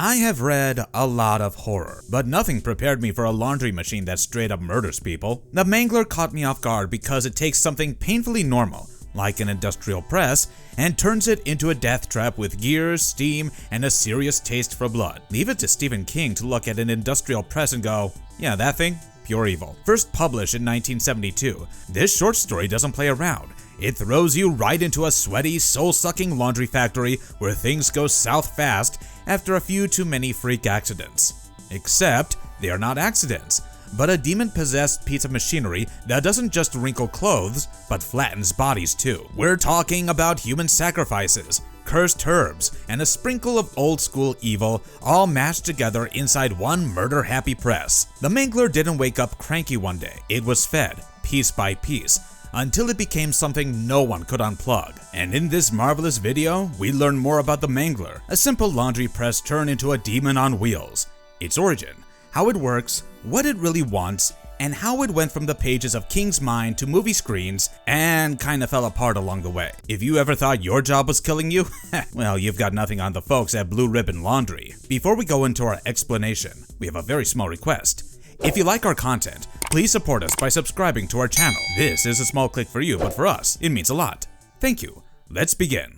I have read a lot of horror, but nothing prepared me for a laundry machine that straight up murders people. The Mangler caught me off guard because it takes something painfully normal, like an industrial press, and turns it into a death trap with gears, steam, and a serious taste for blood. Leave it to Stephen King to look at an industrial press and go, yeah, that thing? Pure evil. First published in 1972, this short story doesn't play around. It throws you right into a sweaty, soul-sucking laundry factory where things go south fast after a few too many freak accidents. Except, they are not accidents, but a demon-possessed piece of machinery that doesn't just wrinkle clothes, but flattens bodies too. We're talking about human sacrifices, cursed herbs, and a sprinkle of old-school evil, all mashed together inside one murder-happy press. The Mangler didn't wake up cranky one day. It was fed, piece by piece, until it became something no one could unplug. And in this marvelous video, we learn more about the Mangler, a simple laundry press turned into a demon on wheels, its origin, how it works, what it really wants, and how it went from the pages of King's mind to movie screens and kinda fell apart along the way. If you ever thought your job was killing you, well, you've got nothing on the folks at Blue Ribbon Laundry. Before we go into our explanation, we have a very small request. If you like our content, please support us by subscribing to our channel. This is a small click for you, but for us, it means a lot. Thank you. Let's begin.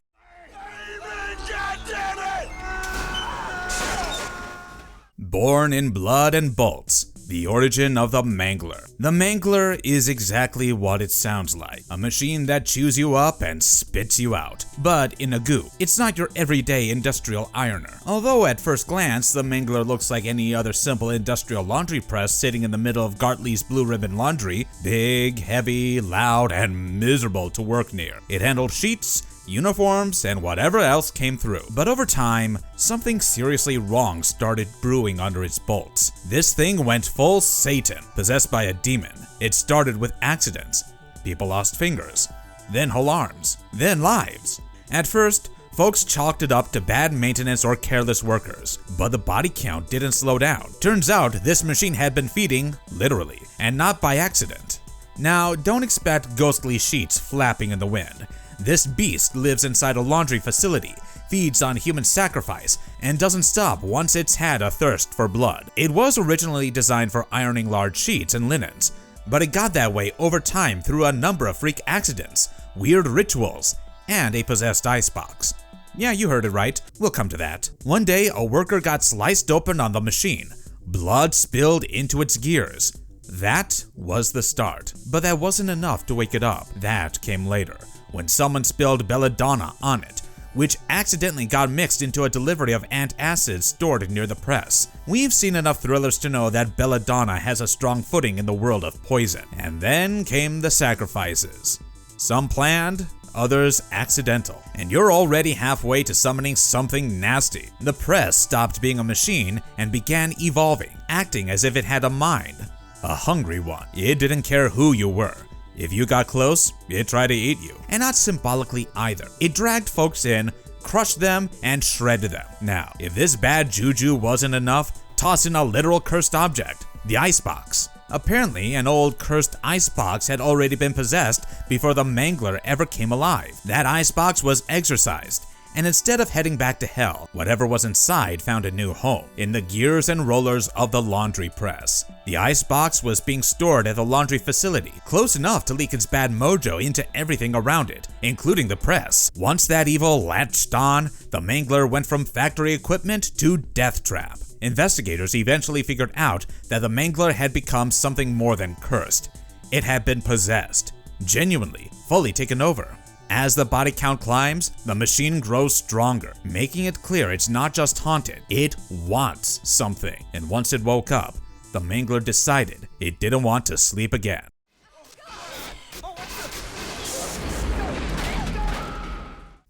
Born in blood and bolts, the origin of the Mangler. The Mangler is exactly what it sounds like, a machine that chews you up and spits you out, but in a goop. It's not your everyday industrial ironer. Although at first glance, the Mangler looks like any other simple industrial laundry press sitting in the middle of Gartley's Blue Ribbon Laundry, big, heavy, loud, and miserable to work near. It handled sheets, uniforms, and whatever else came through. But over time, something seriously wrong started brewing under its bolts. This thing went full Satan, possessed by a demon. It started with accidents. People lost fingers, then whole arms, then lives. At first, folks chalked it up to bad maintenance or careless workers, but the body count didn't slow down. Turns out this machine had been feeding, literally, and not by accident. Now, don't expect ghostly sheets flapping in the wind. This beast lives inside a laundry facility, feeds on human sacrifice, and doesn't stop once it's had a thirst for blood. It was originally designed for ironing large sheets and linens, but it got that way over time through a number of freak accidents, weird rituals, and a possessed icebox. Yeah, you heard it right. We'll come to that. One day, a worker got sliced open on the machine. Blood spilled into its gears. That was the start. But that wasn't enough to wake it up. That came later, when someone spilled belladonna on it, which accidentally got mixed into a delivery of antacid stored near the press. We've seen enough thrillers to know that belladonna has a strong footing in the world of poison. And then came the sacrifices. Some planned, others accidental. And you're already halfway to summoning something nasty. The press stopped being a machine and began evolving, acting as if it had a mind. A hungry one. It didn't care who you were. If you got close, it tried to eat you. And not symbolically either. It dragged folks in, crushed them, and shredded them. Now, if this bad juju wasn't enough, toss in a literal cursed object, the icebox. Apparently, an old cursed icebox had already been possessed before the Mangler ever came alive. That icebox was exorcised, and instead of heading back to hell, whatever was inside found a new home in the gears and rollers of the laundry press. The icebox was being stored at the laundry facility, close enough to leak its bad mojo into everything around it, including the press. Once that evil latched on, the Mangler went from factory equipment to death trap. Investigators eventually figured out that the Mangler had become something more than cursed. It had been possessed, genuinely, fully taken over. As the body count climbs, the machine grows stronger, making it clear it's not just haunted, it wants something. And once it woke up, the Mangler decided it didn't want to sleep again.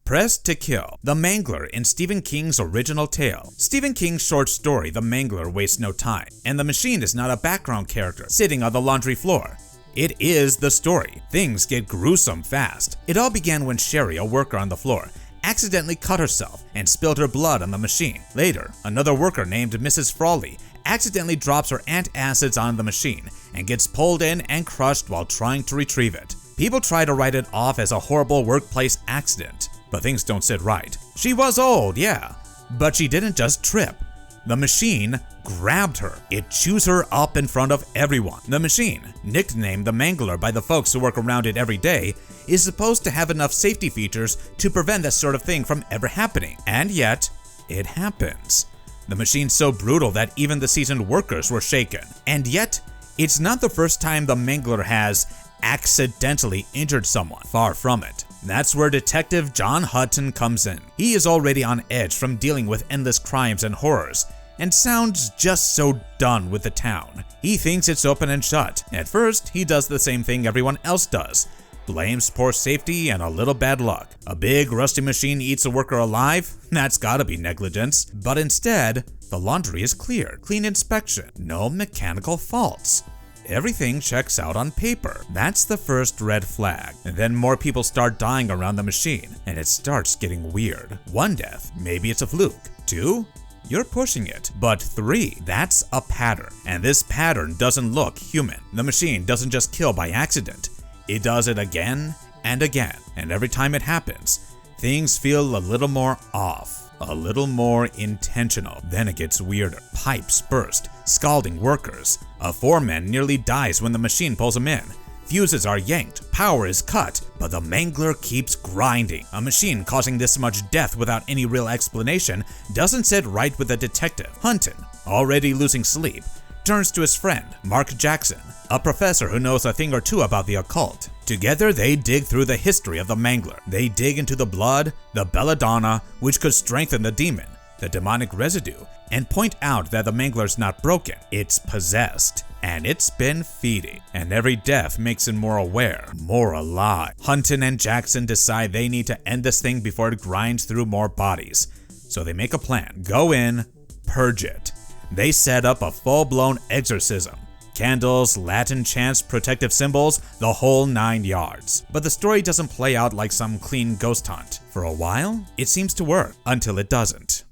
Pressed to kill. The Mangler in Stephen King's original tale. Stephen King's short story, The Mangler, wastes no time, and the machine is not a background character sitting on the laundry floor. It is the story. Things get gruesome fast. It all began when Sherry, a worker on the floor, accidentally cut herself and spilled her blood on the machine. Later, another worker named Mrs. Frawley accidentally drops her antacids on the machine and gets pulled in and crushed while trying to retrieve it. People try to write it off as a horrible workplace accident, but things don't sit right. She was old, yeah, but she didn't just trip. The machine grabbed her. It chews her up in front of everyone. The machine, nicknamed the Mangler by the folks who work around it every day, is supposed to have enough safety features to prevent this sort of thing from ever happening. And yet, it happens. The machine's so brutal that even the seasoned workers were shaken. And yet, it's not the first time the Mangler has accidentally injured someone. Far from it. That's where Detective John Hutton comes in. He is already on edge from dealing with endless crimes and horrors, and sounds just so done with the town. He thinks it's open and shut. At first, he does the same thing everyone else does. Blames poor safety and a little bad luck. A big rusty machine eats a worker alive? That's gotta be negligence. But instead, the laundry is cleared. Clean inspection. No mechanical faults. Everything checks out on paper. That's the first red flag. And then more people start dying around the machine, and it starts getting weird. 1 death, maybe it's a fluke. 2, you're pushing it. But 3, that's a pattern. And this pattern doesn't look human. The machine doesn't just kill by accident. It does it again and again. And every time it happens, things feel a little more off. A little more intentional. Then it gets weirder. Pipes burst, scalding workers. A foreman nearly dies when the machine pulls him in. Fuses are yanked, power is cut, but the Mangler keeps grinding. A machine causing this much death without any real explanation doesn't sit right with the detective. Hutton, already losing sleep, turns to his friend, Mark Jackson, a professor who knows a thing or two about the occult. Together, they dig through the history of the Mangler. They dig into the blood, the belladonna, which could strengthen the demon, the demonic residue, and point out that the Mangler's not broken, it's possessed. And it's been feeding. And every death makes him more aware, more alive. Hutton and Jackson decide they need to end this thing before it grinds through more bodies. So they make a plan. Go in, purge it. They set up a full-blown exorcism. Candles, Latin chants, protective symbols, the whole 9 yards. But the story doesn't play out like some clean ghost hunt. For a while, it seems to work, until it doesn't.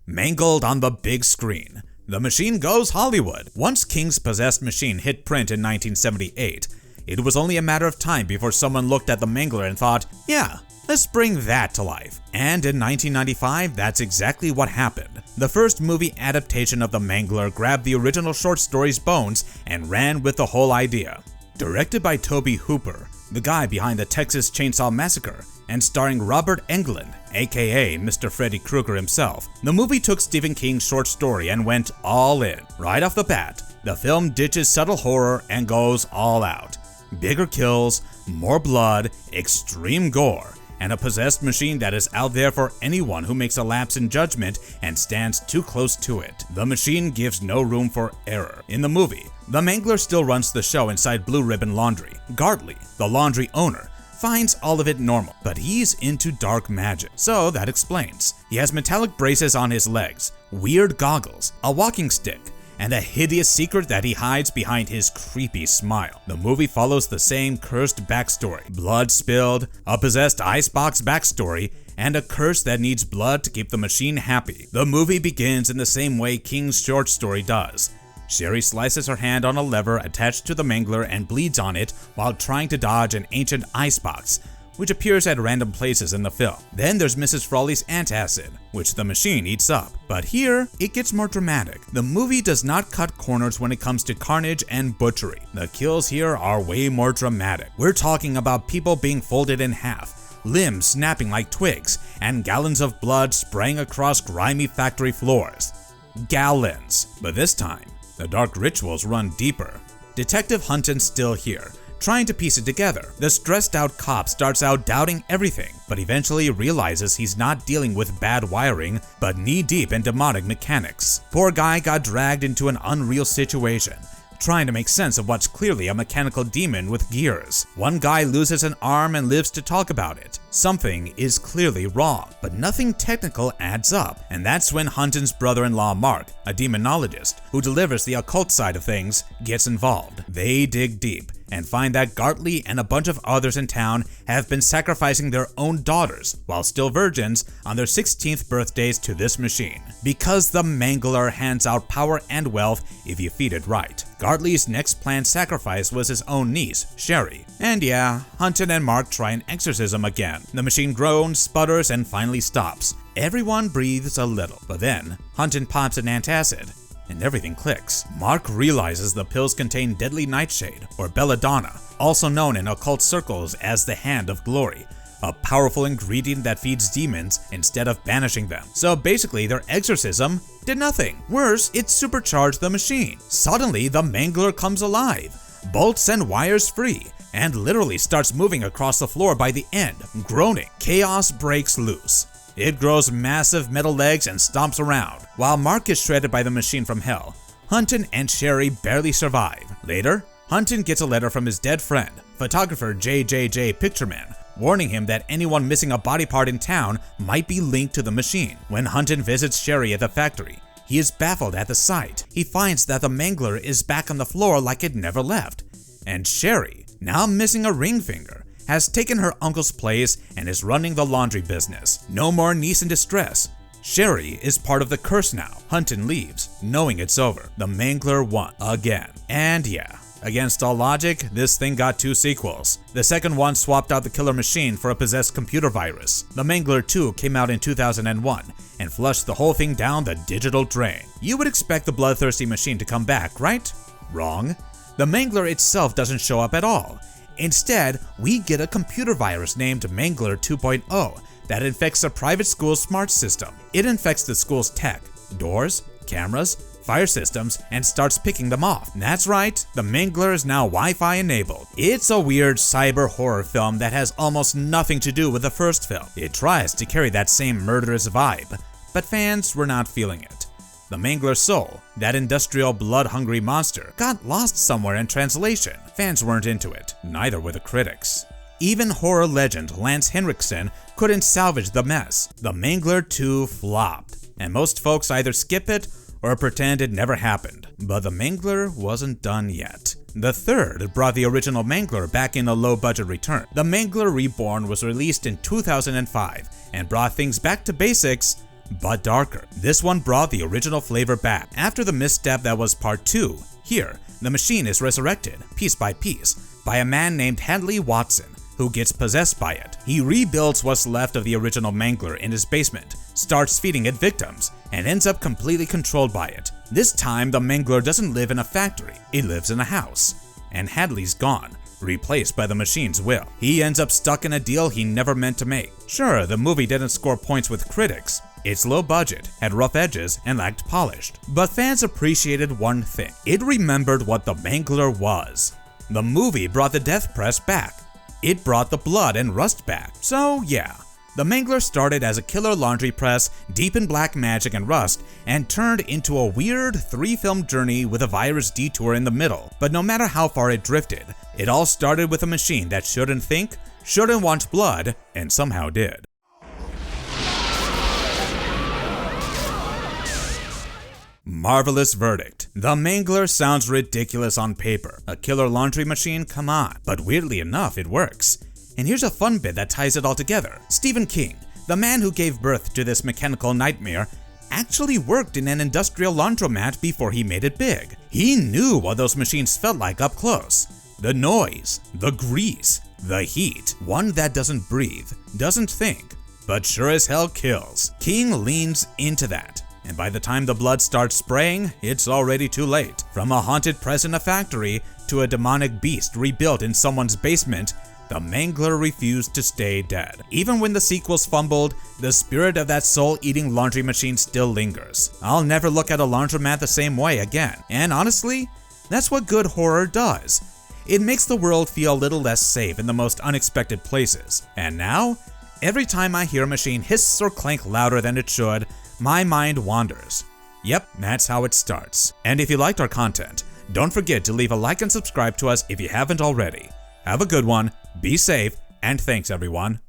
Mangled on the big screen. The machine goes Hollywood. Once King's possessed machine hit print in 1978, it was only a matter of time before someone looked at the Mangler and thought, yeah, let's bring that to life. And in 1995, that's exactly what happened. The first movie adaptation of The Mangler grabbed the original short story's bones and ran with the whole idea. Directed by Tobe Hooper, the guy behind the Texas Chainsaw Massacre, and starring Robert Englund, aka Mr. Freddy Krueger himself, the movie took Stephen King's short story and went all in. Right off the bat, the film ditches subtle horror and goes all out. Bigger kills, more blood, extreme gore, and a possessed machine that is out there for anyone who makes a lapse in judgment and stands too close to it. The machine gives no room for error. In the movie, the Mangler still runs the show inside Blue Ribbon Laundry. Gardley, the laundry owner, finds all of it normal, but he's into dark magic, so that explains. He has metallic braces on his legs, weird goggles, a walking stick, and a hideous secret that he hides behind his creepy smile. The movie follows the same cursed backstory. Blood spilled, a possessed icebox backstory, and a curse that needs blood to keep the machine happy. The movie begins in the same way King's short story does. Sherry slices her hand on a lever attached to the Mangler and bleeds on it while trying to dodge an ancient icebox, which appears at random places in the film. Then there's Mrs. Frawley's antacid, which the machine eats up. But here, it gets more dramatic. The movie does not cut corners when it comes to carnage and butchery. The kills here are way more dramatic. We're talking about people being folded in half, limbs snapping like twigs, and gallons of blood spraying across grimy factory floors. Gallons. But this time, the dark rituals run deeper. Detective Hutton's still here, trying to piece it together. The stressed out cop starts out doubting everything, but eventually realizes he's not dealing with bad wiring, but knee-deep in demonic mechanics. Poor guy got dragged into an unreal situation, trying to make sense of what's clearly a mechanical demon with gears. One guy loses an arm and lives to talk about it. Something is clearly wrong, but nothing technical adds up, and that's when Hutton's brother-in-law Mark, a demonologist who delivers the occult side of things, gets involved. They dig deep, and find that Gartley and a bunch of others in town have been sacrificing their own daughters, while still virgins, on their 16th birthdays to this machine. Because the Mangler hands out power and wealth if you feed it right. Gartley's next planned sacrifice was his own niece, Sherry. And yeah, Hunton and Mark try an exorcism again. The machine groans, sputters, and finally stops. Everyone breathes a little, but then Hunton pops an antacid, and everything clicks. Mark realizes the pills contain deadly nightshade, or belladonna, also known in occult circles as the Hand of Glory, a powerful ingredient that feeds demons instead of banishing them. So basically, their exorcism did nothing. Worse, it supercharged the machine. Suddenly, the Mangler comes alive, bolts and wires free, and literally starts moving across the floor by the end, groaning. Chaos breaks loose. It grows massive metal legs and stomps around. While Mark is shredded by the machine from hell, Hunton and Sherry barely survive. Later, Hunton gets a letter from his dead friend, photographer JJJ Pictureman, warning him that anyone missing a body part in town might be linked to the machine. When Hunton visits Sherry at the factory, he is baffled at the sight. He finds that the Mangler is back on the floor like it never left. And Sherry, now missing a ring finger, has taken her uncle's place and is running the laundry business. No more niece in distress. Sherry is part of the curse now. Hunton leaves, knowing it's over. The Mangler won again. And yeah, against all logic, this thing got 2 sequels. The second one swapped out the killer machine for a possessed computer virus. The Mangler 2 came out in 2001 and flushed the whole thing down the digital drain. You would expect the bloodthirsty machine to come back, right? Wrong. The Mangler itself doesn't show up at all. Instead, we get a computer virus named Mangler 2.0 that infects a private school's smart system. It infects the school's tech, doors, cameras, fire systems, and starts picking them off. That's right, the Mangler is now Wi-Fi enabled. It's a weird cyber horror film that has almost nothing to do with the first film. It tries to carry that same murderous vibe, but fans were not feeling it. The Mangler soul, that industrial blood-hungry monster, got lost somewhere in translation. Fans weren't into it, neither were the critics. Even horror legend Lance Henriksen couldn't salvage the mess. The Mangler 2 flopped, and most folks either skip it or pretend it never happened. But the Mangler wasn't done yet. The third brought the original Mangler back in a low-budget return. The Mangler Reborn was released in 2005 and brought things back to basics, but darker. This one brought the original flavor back. After the misstep that was part 2, here, the machine is resurrected, piece by piece, by a man named Hadley Watson, who gets possessed by it. He rebuilds what's left of the original Mangler in his basement, starts feeding it victims, and ends up completely controlled by it. This time, the Mangler doesn't live in a factory, it lives in a house. And Hadley's gone, replaced by the machine's will. He ends up stuck in a deal he never meant to make. Sure, the movie didn't score points with critics. It's low budget, had rough edges, and lacked polished. But fans appreciated one thing. It remembered what the Mangler was. The movie brought the death press back. It brought the blood and rust back. So yeah, the Mangler started as a killer laundry press, deep in black magic and rust, and turned into a weird 3-film journey with a virus detour in the middle. But no matter how far it drifted, it all started with a machine that shouldn't think, shouldn't want blood, and somehow did. Marvelous verdict. The Mangler sounds ridiculous on paper. A killer laundry machine? Come on. But weirdly enough, it works. And here's a fun bit that ties it all together. Stephen King, the man who gave birth to this mechanical nightmare, actually worked in an industrial laundromat before he made it big. He knew what those machines felt like up close. The noise, the grease, the heat. One that doesn't breathe, doesn't think, but sure as hell kills. King leans into that. And by the time the blood starts spraying, it's already too late. From a haunted press in a factory to a demonic beast rebuilt in someone's basement, the Mangler refused to stay dead. Even when the sequels fumbled, the spirit of that soul-eating laundry machine still lingers. I'll never look at a laundromat the same way again. And honestly, that's what good horror does. It makes the world feel a little less safe in the most unexpected places. And now, every time I hear a machine hiss or clank louder than it should, my mind wanders. Yep, that's how it starts. And if you liked our content, don't forget to leave a like and subscribe to us if you haven't already. Have a good one, be safe, and thanks everyone.